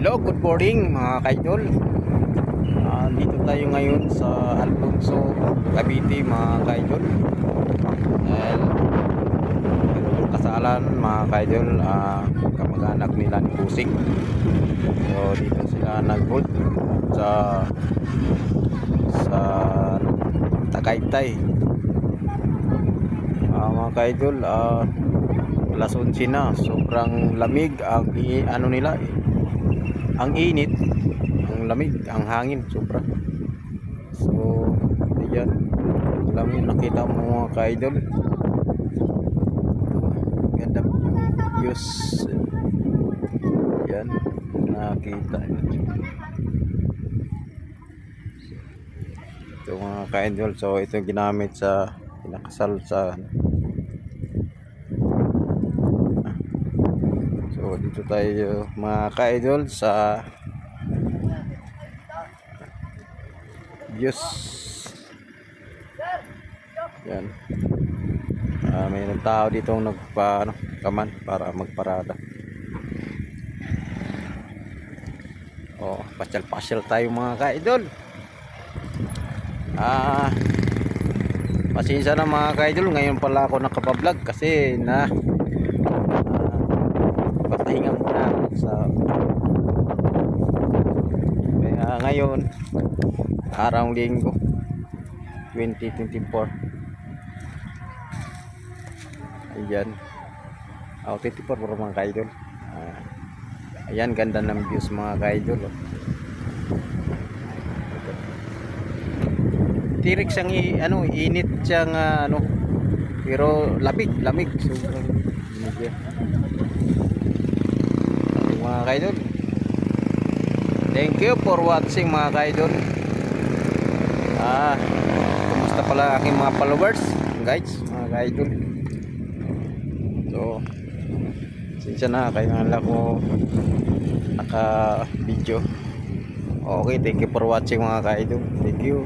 Hello, good morning mga kaidol. Dito tayo ngayon sa Alfonso, Cavite mga kaidol. Mayroong kasalan mga kaidol, kamag-anak nila ni Pusing. So dito sila nag-hold sa Tagaytay. Mga kaidol, alas 11 na, sobrang lamig ang ano nila, ang init, ang lamig, ang hangin sobra. So ayan, lamig, nakita mo mga ka-idol, ganda views. Ayan, nakita ito mga ka-idol. So ito ginamit sa pinakasal sa so dito tayo mga ka-idol sa views. Yan, mayroong tao dito kaman para magparada. Pasyal-pasyal tayo mga ka-idol. Pasensya na mga ka-idol, ngayon pala ako nakapablog kasi papahinga muna ako sa ngayon, araw linggo 2024. Ayan, 24 para mga ka-idol. Ayan, ganda ng views mga ka-idol. Tirik siyang init siyang pero lamig sobrang init mga ka-idol. Thank you for watching mga ka-idol. Kumusta pala aking mga followers guys, mga ka-idol. So sinsya na kayo nga lang ko naka video. Okay, thank you for watching mga ka-idol. Thank you.